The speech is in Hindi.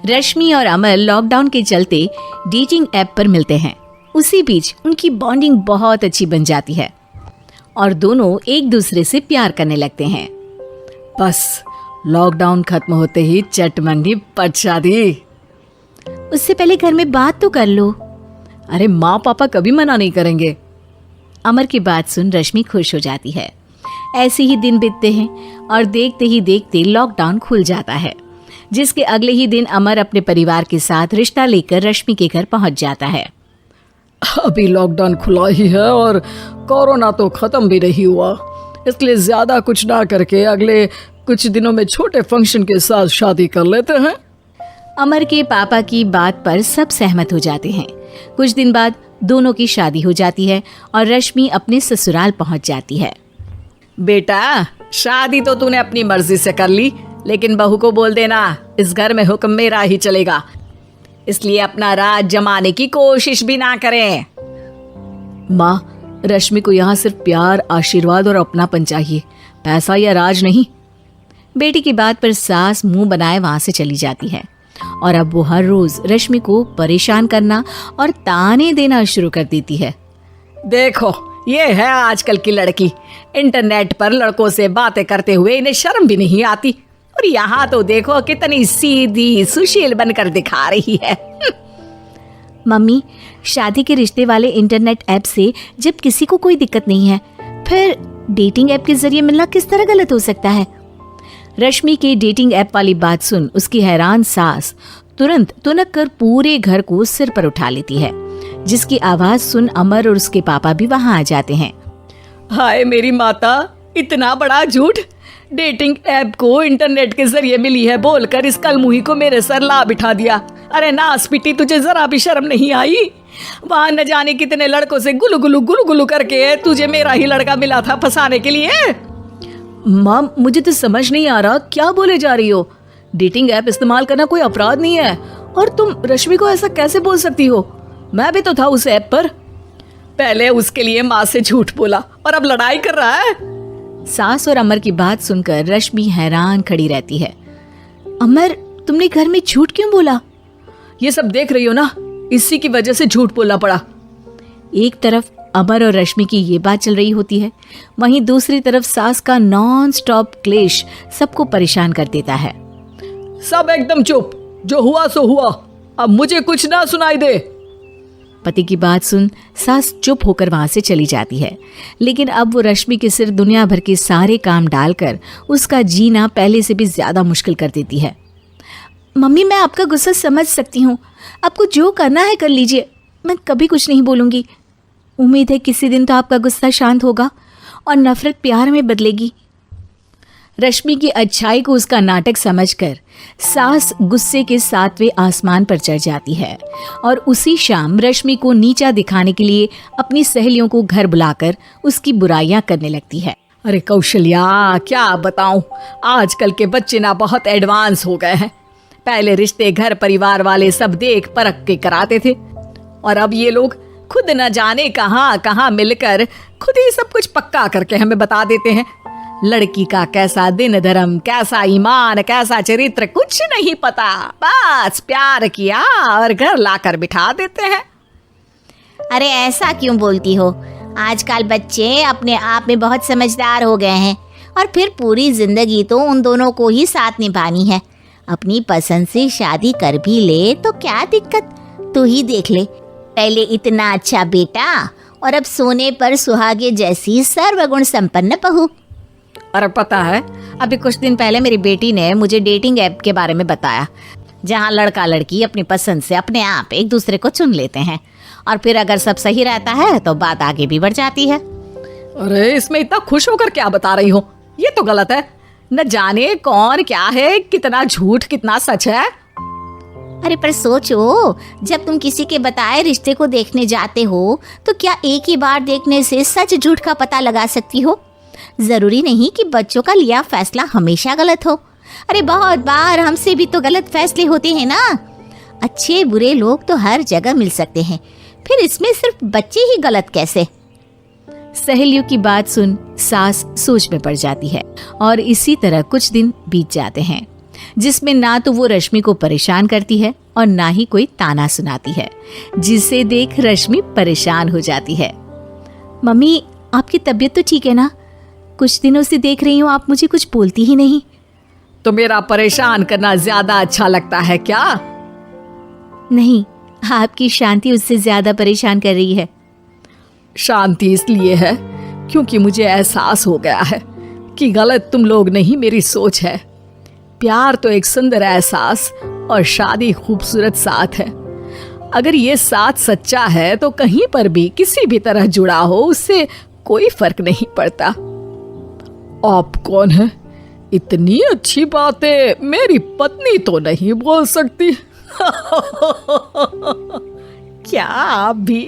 रश्मि और अमर लॉकडाउन के चलते डेटिंग ऐप पर मिलते हैं। उसी बीच उनकी बॉन्डिंग बहुत अच्छी बन जाती है और दोनों एक दूसरे से प्यार करने लगते हैं। बस लॉकडाउन खत्म होते ही चट मंडी पट शादी। उससे पहले घर में बात तो कर लो। अरे माँ पापा कभी मना नहीं करेंगे। अमर की बात सुन रश्मि खुश हो जाती है। ऐसे ही दिन बीतते हैं और देखते ही देखते लॉकडाउन खुल जाता है, जिसके अगले ही दिन अमर अपने परिवार के साथ रिश्ता लेकर रश्मि के घर पहुंच जाता है। अभी लॉकडाउन खुला ही है और कोरोना तो खत्म भी नहीं हुआ, इसलिए ज्यादा कुछ ना करके अगले कुछ दिनों में छोटे फंक्शन के साथ शादी कर लेते हैं। अमर के पापा की बात पर सब सहमत हो जाते हैं। कुछ दिन बाद दोनों की शादी हो जाती है और रश्मि अपने ससुराल पहुंच जाती है। बेटा, शादी तो तूने अपनी मर्जी से कर ली, लेकिन बहू को बोल देना इस घर में हुक्म मेरा ही चलेगा, इसलिए अपना राज जमाने की कोशिश भी ना करें। माँ, रश्मि को यहाँ सिर्फ प्यार, आशीर्वाद और अपनापन चाहिए, पैसा या राज नहीं। बेटी की बात पर सास मुंह बनाए वहां से चली जाती है और अब वो हर रोज रश्मि को परेशान करना और ताने देना शुरू कर देती है। देखो, ये है आजकल की लड़की, इंटरनेट पर लड़कों से बातें करते हुए इन्हें शर्म भी नहीं आती, और यहाँ तो देखो कितनी सीधी सुशील बनकर दिखा रही है। मम्मी, शादी के रिश्ते वाले इंटरनेट ऐप से जब किसी को कोई दिक्कत नहीं है, फिर डेटिंग ऐप के जरिए मिलना किस तरह गलत हो सकता है? रश्मि के डेटिंग ऐप वाली बात सुन उसकी हैरान सास तुरंत तुनक कर पूरे घर को सिर पर उठा लेती है, जिसकी आवाज सुन अमर और उसके पापा भी वहां आ जाते हैं। हाय मेरी माता, इतना बड़ा झूठ! डेटिंग ऐप को इंटरनेट के जरिए मिली है बोलकर इस कलमुही को मेरे सर ला बिठा दिया। अरे नास पिटी, तुझे जरा भी शर्म नहीं आई? वहां न जाने कितने लड़कों से गुलु गुलु करके तुझे मेरा ही लड़का मिला था फंसाने के लिए। माँ, मुझे तो समझ नहीं आ रहा क्या बोले जा रही हो। डेटिंग ऐप इस्तेमाल करना कोई अपराध नहीं है, और तुम रश्मि को ऐसा कैसे बोल सकती हो? मैं भी तो था उस ऐप पर। पहले उसके लिए माँ से झूठ बोला और अब लड़ाई कर रहा है। सास और अमर की बात सुनकर रश्मि हैरान खड़ी रहती है। अमर, तुमने घर में झूठ क्यों बोला? ये सब देख रही हो ना, इसी की वजह से झूठ बोलना पड़ा। एक तरफ अमर और रश्मि की ये बात चल रही होती है, वहीं दूसरी तरफ सास का नॉन स्टॉप क्लेश सबको परेशान कर देता है। सब एकदम चुप, जो हुआ सो हुआ, अब मुझे कुछ ना सुनाई दे। पति की बात सुन सास चुप होकर वहां से चली जाती है, लेकिन अब वो रश्मि के सिर दुनिया भर के सारे काम डालकर उसका जीना पहले से भी ज्यादा मुश्किल कर देती है। मम्मी, मैं आपका गुस्सा समझ सकती हूँ, आपको जो करना है कर लीजिए, मैं कभी कुछ नहीं बोलूंगी। उम्मीद है किसी दिन तो आपका गुस्सा शांत होगा और नफरत प्यार में बदलेगी। रश्मि की अच्छाई को उसका नाटक समझकर सास गुस्से के 7वें आसमान पर चढ़ जाती है और उसी शाम रश्मि को नीचा दिखाने के लिए अपनी सहेलियों को घर बुलाकर उसकी बुराइयां करने लगती है। अरे कौशल्या, क्या बताऊं, आजकल के बच्चे ना बहुत एडवांस हो गए हैं। पहले रिश्ते घर परिवार वाले सब देख परख के कराते थे, और अब ये लोग खुद न जाने कहां कहां मिलकर खुद ही सब कुछ पक्का करके हमें बता देते हैं। लड़की का कैसा दिन धर्म, कैसा ईमान, कैसा चरित्र कुछ नहीं पता, बस प्यार किया और घर लाकर बिठा देते हैं। अरे ऐसा क्यों बोलती हो? आजकल बच्चे अपने आप में बहुत समझदार हो गए हैं, और फिर पूरी जिंदगी तो उन दोनों को ही साथ निभानी है। अपनी पसंद से शादी कर भी ले तो क्या दिक्कत, तू ही देख ले, पहले इतना अच्छा बेटा और अब सोने पर सुहागे जैसी सर्वगुण संपन्न बहू। और पता है, अभी कुछ दिन पहले मेरी बेटी ने मुझे डेटिंग ऐप के बारे में बताया, जहां लड़का लड़की अपनी पसंद से अपने आप एक दूसरे को चुन लेते हैं, और फिर अगर सब सही रहता है तो बात आगे भी बढ़ जाती है। अरे इसमें इतना खुश होकर क्या बता रही हो? ये तो गलत है। न जाने कौन क्या है, कितना झूठ कितना सच है। अरे पर सोचो, जब तुम किसी के बताए रिश्ते को देखने जाते हो तो क्या एक ही बार देखने से सच झूठ का पता लगा सकती हो? जरूरी नहीं कि बच्चों का लिया फैसला हमेशा गलत हो। अरे बहुत बार हमसे भी तो गलत फैसले होते हैं ना। अच्छे बुरे लोग तो हर जगह मिल सकते हैं, फिर इसमें सिर्फ बच्चे ही गलत कैसे? सहेलियों की बात सुन सास सोच में पड़ जाती है और इसी तरह कुछ दिन बीत जाते हैं। जिसमें ना तो वो रश्मि को परेशान करती है और ना ही कोई ताना सुनाती है, जिसे देख रश्मि परेशान हो जाती है। मम्मी, आपकी तबीयत तो ठीक है ना? कुछ दिनों से देख रही हूँ आप मुझे कुछ बोलती ही नहीं। तो मेरा परेशान करना ज्यादा अच्छा लगता है क्या? नहीं, आपकी शांति उससे ज्यादा परेशान कर रही है। शांति इसलिए है क्योंकि मुझे एहसास हो गया है कि गलत तुम लोग नहीं, मेरी सोच है। प्यार तो एक सुंदर एहसास और शादी खूबसूरत साथ है। अगर ये साथ सच्चा है तो कहीं पर भी किसी भी तरह जुड़ा हो, उससे कोई फर्क नहीं पड़ता। आप कौन है? इतनी अच्छी बातें मेरी पत्नी तो नहीं बोल सकती। क्या आप भी?